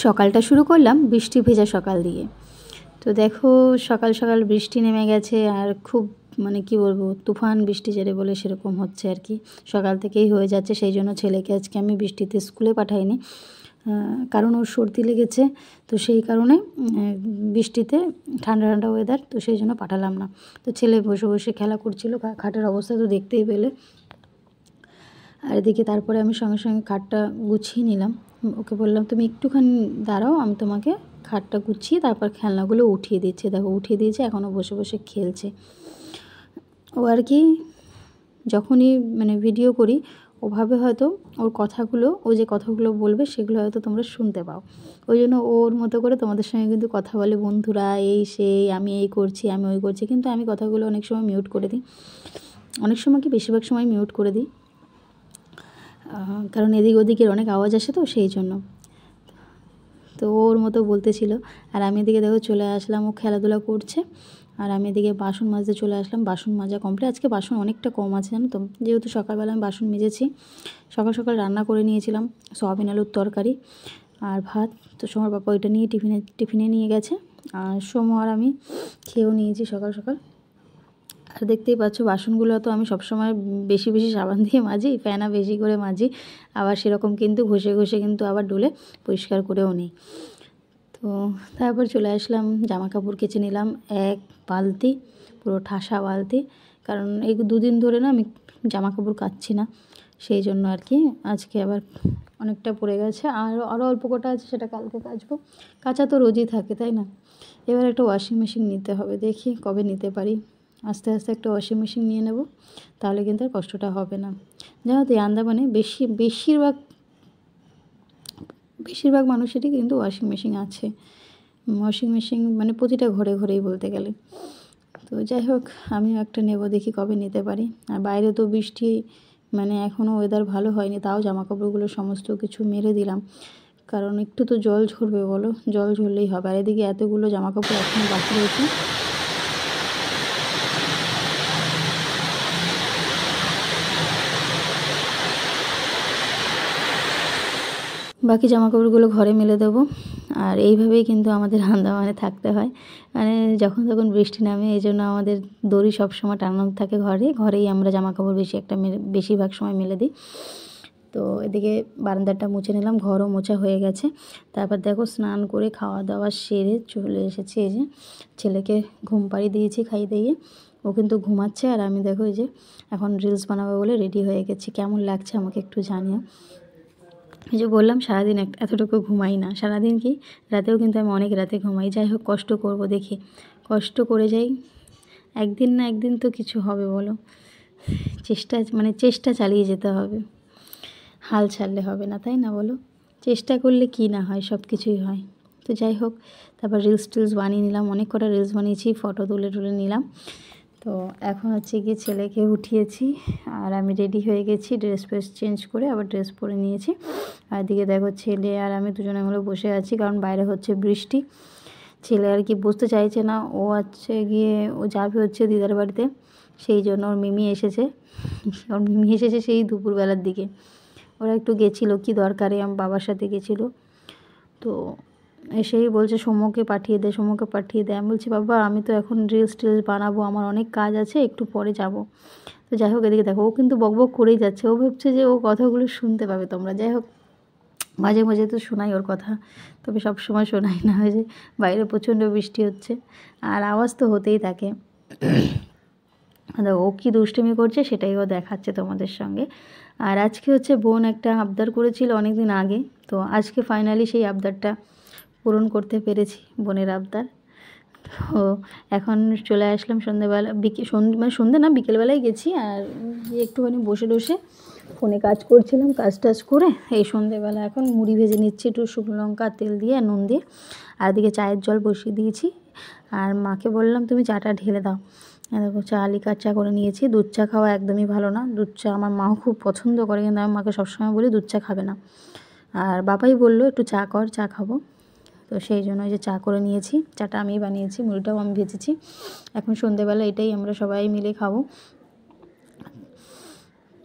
সকালটা শুরু করলাম বৃষ্টি ভেজা সকাল দিয়ে। তো দেখো সকাল সকাল বৃষ্টি নেমে গেছে, আর খুব মানে কি বলবো, তুফান বৃষ্টি যেটা বলে সেরকম হচ্ছে আর কি। সকাল থেকেই হয়ে যাচ্ছে, সেই জন্য ছেলেকে আজকে আমি বৃষ্টিতে স্কুলে পাঠাইনি, কারণ ওর সর্দি লেগেছে। তো সেই কারণে বৃষ্টিতে ঠান্ডা ঠান্ডা ওয়েদার, তো সেই জন্য পাঠালাম না। তো ছেলে বসে বসে খেলা করছিল, খাটের অবস্থা তো দেখতেই পেলে। আর এদিকে তারপরে আমি সঙ্গে সঙ্গে খাটটা গুছিয়ে নিলাম। ওকে বললাম তুমি একটুখানি দাঁড়াও, আমি তোমাকে খাটটা গুছিয়ে তারপর খেলনাগুলো উঠিয়ে দিচ্ছি। দেখো উঠিয়ে দিয়েছে, এখনও বসে বসে খেলছে। ও আর কি যখনই মানে ভিডিও করি ওভাবে হয়তো ওর কথাগুলো, ও যে কথাগুলো বলবে সেগুলো হয়তো তোমরা শুনতে পাও। ওই জন্য ওর মতো করে তোমাদের সঙ্গে কিন্তু কথা বলে, বন্ধুরা এই সেই, আমি এই করছি, আমি ওই করছি। কিন্তু আমি কথাগুলো অনেক সময় মিউট করে দিই, অনেক সময় কি বেশিরভাগ সময় মিউট করে দিই, কারণ এদিক ওদিকের অনেক আওয়াজ আসে, তো সেই জন্য। তো ওর মতো বলতেছিল, আর আমি এদিকে দেখো চলে আসলাম, ও খেলাধুলা করছে, আর আমি এদিকে বাসন মাজতে চলে আসলাম। বাসন মাজা কমপ্লিট। আজকে বাসন অনেকটা কম আছে জানো তো, যেহেতু সকালবেলা আমি বাসন মেজেছি। সকাল সকাল রান্না করে নিয়েছিলাম সয়াবিন আলুর তরকারি আর ভাত। তো সোমার বাবা ওইটা নিয়ে টিফিনে নিয়ে গেছে, আর সোমো আর আমি খেয়েও নিয়েছি সকাল সকাল। আর দেখতেই পাচ্ছ বাসনগুলো তো আমি সবসময় বেশি বেশি সাবান দিয়ে মাজি, ফেনা বেশি করে মাজি, আবার সেরকম কিন্তু ঘষে ঘষে কিন্তু আবার ডলে পরিষ্কার করেও নিই। তো তারপর চলে আসলাম, জামা কাপড় কেচে নিলাম এক বালতি, পুরো ঠাসা বালতি। কারণ এই দুদিন ধরে না আমি জামা কাপড় কাচ্ছি না, সেই জন্য আর কি। আজকে আবার অনেকটা পড়ে গেছে, আরও অল্প কটা আছে, সেটা কালকে কাচবো। কাচা তো রোজই থাকে, তাই না? এবার একটা ওয়াশিং মেশিন নিতে হবে, দেখি কবে নিতে পারি। আস্তে আস্তে একটা ওয়াশিং মেশিন নিয়ে নেব, তাহলে কিন্তু আর কষ্টটা হবে না। জানো তো আন্দামানে বেশিরভাগ মানুষেরই কিন্তু ওয়াশিং মেশিন আছে। ওয়াশিং মেশিন মানে প্রতিটা ঘরে ঘরেই বলতে গেলে। তো যাই হোক, আমিও একটা নেব, দেখি কবে নিতে পারি। আর বাইরে তো বৃষ্টি, মানে এখনও ওয়েদার ভালো হয়নি, তাও জামাকাপড়গুলো সমস্ত কিছু মেরে দিলাম, কারণ একটু তো জল ঝরবে বলো, জল ঝরলেই হবে। আর এদিকে এতগুলো জামাকাপড় এখনও বাকি রয়েছে। বাকি জামাকাপড়গুলো ঘরে মেলে দেবো। আর এইভাবেই কিন্তু আমাদের আন্দামানে থাকতে হয়, মানে যখন তখন বৃষ্টি নামে, এই জন্য আমাদের দড়ি সবসময় টানানো থাকে ঘরেই আমরা জামাকাপড় বেশিরভাগ সময় মেলে দিই। তো এদিকে বারান্দাটা মুছে নিলাম, ঘরও মোছা হয়ে গেছে। তারপর দেখো স্নান করে খাওয়া দাওয়া সেরে চলে এসেছি। এই যে ছেলেকে ঘুম পাড়িয়ে দিয়েছি, খাইয়ে দিয়ে ও কিন্তু ঘুমাচ্ছে। আর আমি দেখো এই যে এখন রিলস বানাবো বলে রেডি হয়ে গেছি। কেমন লাগছে আমাকে একটু জানিও। এই যে বললাম সারাদিন এতটুকু ঘুমাই না, সারাদিন কি রাতেও কিন্তু আমি অনেক রাতে ঘুমাই। যাই হোক, কষ্ট করব, দেখি কষ্ট করে যাই, একদিন না একদিন তো কিছু হবে বলো। চেষ্টা চালিয়ে যেতে হবে, হাল ছাড়লে হবে না, তাই না বলো? চেষ্টা করলে কি না হয়, সব কিছুই হয়। তো যাই হোক, তারপর রিলস বানিয়ে নিলাম, অনেক কটা রিলস বানিয়েছি, ফটো তুলে নিলাম। তো এখন হচ্ছে গিয়ে ছেলেকে উঠিয়েছি, আর আমি রেডি হয়ে গেছি, ড্রেস চেঞ্জ করে আবার ড্রেস পরে নিয়েছি। আর এদিকে দেখো ছেলে আর আমি দুজনে মিলে বসে আছি, কারণ বাইরে হচ্ছে বৃষ্টি। ছেলে আর কি বসতে চাইছে না, ও যাবে হচ্ছে দিদার বাড়িতে, সেই জন্য ওর মিমি এসেছে সেই দুপুরবেলার দিকে। ওরা একটু গেছিলো কি দরকারে, আমার বাবার সাথে গেছিলো। তো এসেই বলছে সোমোকে পাঠিয়ে দে। আমি বলছি বাবা আমি তো এখন রিলস বানাবো, আমার অনেক কাজ আছে, একটু পরে যাব। তো যাই হোক, এদিকে দেখো ও কিন্তু বকবক করেই যাচ্ছে, ও ভাবছে যে ও কথাগুলো শুনতে পাবে তোমরা। যাই হোক, মাঝে মাঝে তো শোনাই ওর কথা, তবে সব সময় শোনাই না। ওই যে বাইরে প্রচণ্ড বৃষ্টি হচ্ছে, আর আওয়াজ তো হতেই থাকে। ও কী দুষ্টুমি করছে সেটাই ও দেখাচ্ছে তোমাদের সঙ্গে। আর আজকে হচ্ছে বোন একটা আবদার করেছিল অনেক দিন আগে, তো আজকে ফাইনালি সেই আবদারটা পূরণ করতে পেরেছি, বোনের আবদার। তো এখন চলে আসলাম সন্ধ্যেবেলা, সন্ধ্যে না বিকেলবেলায় গেছি, আর একটুখানি বসে ফোনে কাজ করছিলাম, কাজ করে এই সন্ধ্যেবেলা এখন মুড়ি ভেজে নিচ্ছি একটু শুকনো লঙ্কা তেল দিয়ে নুন দিয়ে। আর এদিকে চায়ের জল বসিয়ে দিয়েছি, আর মাকে বললাম তুমি চাটা ঢেলে দাও। দেখো চা লিকার চা করে নিয়েছি। দুধ চা খাওয়া একদমই ভালো না, দুধ চা আমার মাও খুব পছন্দ করে, কিন্তু আমি মাকে সবসময় বলি দুধ চা খাবে না। আর বাবাই বললো একটু চা কর, চা খাবো। তো সেই জন্য যে চা করে নিয়েছি, চাটা আমিই বানিয়েছি, মুড়িটাও আমি ভেজেছি। এখন সন্ধ্যেবেলা এটাই আমরা সবাই মিলে খাবো।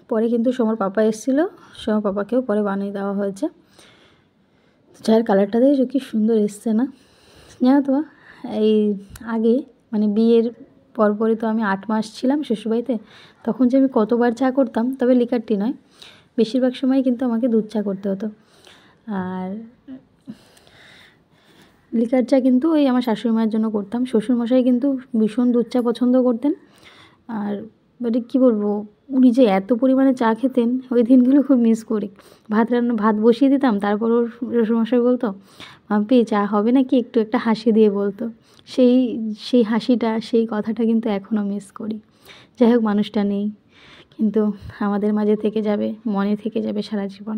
পরে কিন্তু সোমার পাপা এসেছিলো, সোমার পাপাকেও পরে বানিয়ে দেওয়া হয়েছে। চায়ের কালারটা দেখেছো কি সুন্দর এসছে না? জানো তো এই আগে মানে বিয়ের পরপরই তো আমি 8 মাস ছিলাম শ্বশুরবাড়িতে, তখন যে আমি কতবার চা করতাম, তবে লিকার টি নয়, বেশিরভাগ সময় কিন্তু আমাকে দুধ চা করতে হতো। আর লিকার চা কিন্তু ওই আমার শাশুড়ি মায়ের জন্য করতাম। শ্বশুরমশাই কিন্তু ভীষণ দুধ চা পছন্দ করতেন। আর মানে কী বলবো, উনি যে এত পরিমাণে চা খেতেন, ওই দিনগুলো খুব মিস করি। ভাত বসিয়ে দিতাম, তারপর ওর শ্বশুরমশাই বলতো, মাম্পি চা হবে নাকি, একটু একটা হাসি দিয়ে বলতো। সেই সেই হাসিটা, সেই কথাটা কিন্তু এখনও মিস করি। যাই হোক, মানুষটা নেই, কিন্তু আমাদের মাঝে থেকে যাবে, মনে থেকে যাবে সারা জীবন।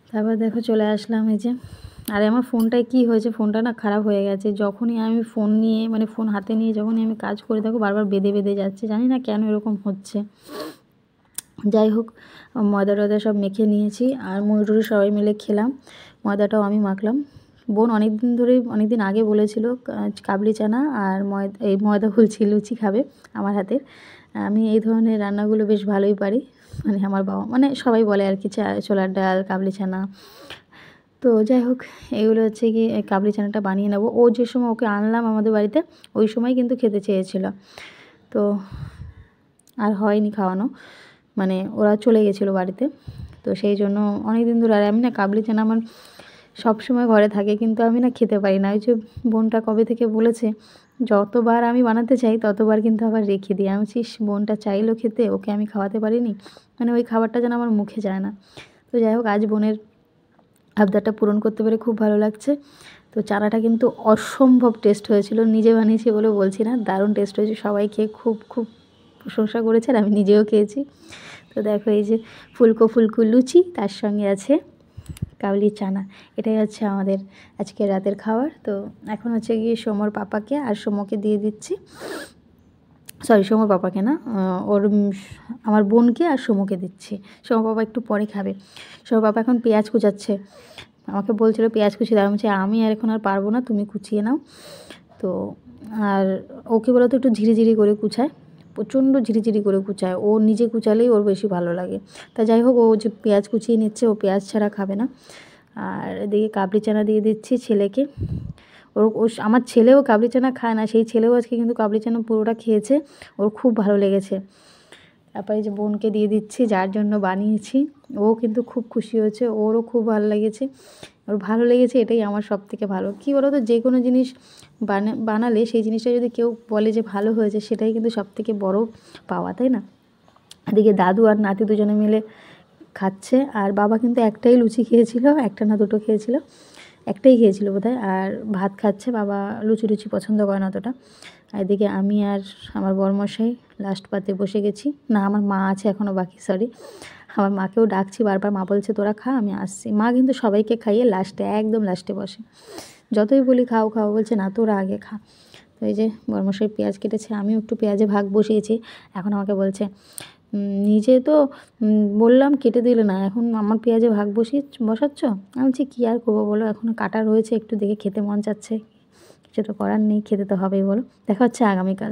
তারপর দেখো চলে আসলাম এই যে। আর আমার ফোনটায় কী হয়েছে, ফোনটা না খারাপ হয়ে গেছে। যখনই আমি ফোন নিয়ে মানে ফোন হাতে নিয়ে যখনই আমি কাজ করে থাকবো, বারবার বেঁধে বেঁধে যাচ্ছে, জানি না কেন এরকম হচ্ছে। যাই হোক, ময়দা টয়দা সব মেখে নিয়েছি, আর মুড়ি সবাই মিলে খেলাম। ময়দাটাও আমি মাখলাম। বোন অনেক দিন আগে বলেছিল কাবলি চানা আর ময়দা বলছি লুচি খাবে আমার হাতের। আমি এই ধরনের রান্নাগুলো বেশ ভালোই পারি, মানে আমার বাবা মানে সবাই বলে আর কি, ছোলার ডাল, কাবলি চানা। তো যাই হোক, এগুলো হচ্ছে কি কাবলি চানাটা বানিয়ে নেব। ও যে সময় ওকে আনলাম আমাদের বাড়িতে, ওই সময় কিন্তু খেতে চেয়েছিল, তো আর হয়নি খাওয়ানো, মানে ওরা চলে গেছিলো বাড়িতে। তো সেই জন্য অনেক দিন ধরে, আর আমি না কাবলি চানা আমার সব সময় ঘরে থাকে, কিন্তু আমি না খেতে পারি না। ওই যে বোনটা কবে থেকে বলেছে, যতবার আমি বানাতে চাই ততবার কিন্তু আবার রেখে দিই। আমি বলছি, বোনটা চাইলো খেতে, ওকে আমি খাওয়াতে পারিনি, মানে ওই খাবারটা যেন আমার মুখে যায় না। তো যাই হোক, আজ বোনের আবদারটা পূরণ করতে পেরে খুব ভালো লাগছে। তো চানাটা কিন্তু অসম্ভব টেস্ট হয়েছিল, নিজে বানিয়েছি বলে বলছি না, দারুণ টেস্ট হয়েছে। সবাই খেয়ে খুব খুব প্রশংসা করেছে, আর আমি নিজেও খেয়েছি। তো দেখো এই যে ফুলকো ফুলকো লুচি, তার সঙ্গে আছে কাবলি চানা, এটাই হচ্ছে আমাদের আজকে রাতের খাবার। তো এখন হচ্ছে গিয়ে সোমর পাপাকে আর সোমকে দিয়ে দিচ্ছি, সরি সোমর পাপাকে না, আমার বোনকে আর সোমকে দিচ্ছি। সোমর পাপা একটু পরে খাবে। সোমর পাপা এখন পেঁয়াজ কুচাচ্ছে, আমাকে বলছিল পেঁয়াজ কুচিয়ে দাও। আমি বলছি আমি আর এখন আর পারবো না, তুমি কুচিয়ে নাও। তো আর ওকে বলো তো একটু ঝিরিঝিরি করে কুচায়, প্রচণ্ড ঝিরিঝিরি করে কুচায়, ও নিজে কুচালেই ওর বেশি ভালো লাগে। তা যাই হোক, ও যে পেঁয়াজ কুচিয়ে নিচ্ছে, ও পেঁয়াজ ছাড়া খাবে না। আর এদিকে কাবলি চানা দিয়ে দিচ্ছি ছেলেকে। আমার ছেলেও কাবলি চানা খায় না, সেই ছেলেও আজকে কিন্তু কাবলি চানা পুরোটা খেয়েছে, ওর খুব ভালো লেগেছে। তারপরে যে বোনকে দিয়ে দিচ্ছি, যার জন্য বানিয়েছি, ও কিন্তু খুব খুশি হয়েছে, ওরও খুব ভালো লেগেছে। ওর ভালো লেগেছে, এটাই আমার সবথেকে ভালো। কী বলো তো, যে কোনো জিনিস বানালে সেই জিনিসটা যদি কেউ বলে যে ভালো হয়েছে, সেটাই কিন্তু সবথেকে বড় পাওয়া, তাই না? এদিকে দাদু আর নাতি দুজনে মিলে খাচ্ছে, আর বাবা কিন্তু একটাই লুচি খেয়েছিল, একটা না দুটো খেয়েছিল, একটাই খেয়েছিল বোধহয়। আর ভাত খাচ্ছে, বাবা লুচি পছন্দ করে না অতটা। আর এদিকে আমি আর আমার বরমশাই লাস্ট পাতে বসে গেছি। না, আমার মা আছে এখনও বাকি, সরি, আমার মাকেও ডাকছি বারবার, মা বলছে তোরা খা, আমি আসছি। মা কিন্তু সবাইকে খাইয়ে লাস্টে, একদম লাস্টে বসে, যতই বলি খাও খাও, বলছে না তোরা আগে খা। তো এই যে বরমশাই পেঁয়াজ কেটেছে, আমিও একটু পেঁয়াজে ভাগ বসিয়েছি। এখন আমাকে বলছে নিজে তো বললাম কেটে দিলে না, এখন আমার পেঁয়াজে ভাগ বসাচ্ছ। আমি বলছি কী আর করবো বলো, এখনও কাটা রয়েছে, একটু দেখে খেতে মন চাচ্ছে, কিছু তো করার নেই, খেতে তো হবেই বলো। দেখা হচ্ছে আগামীকাল।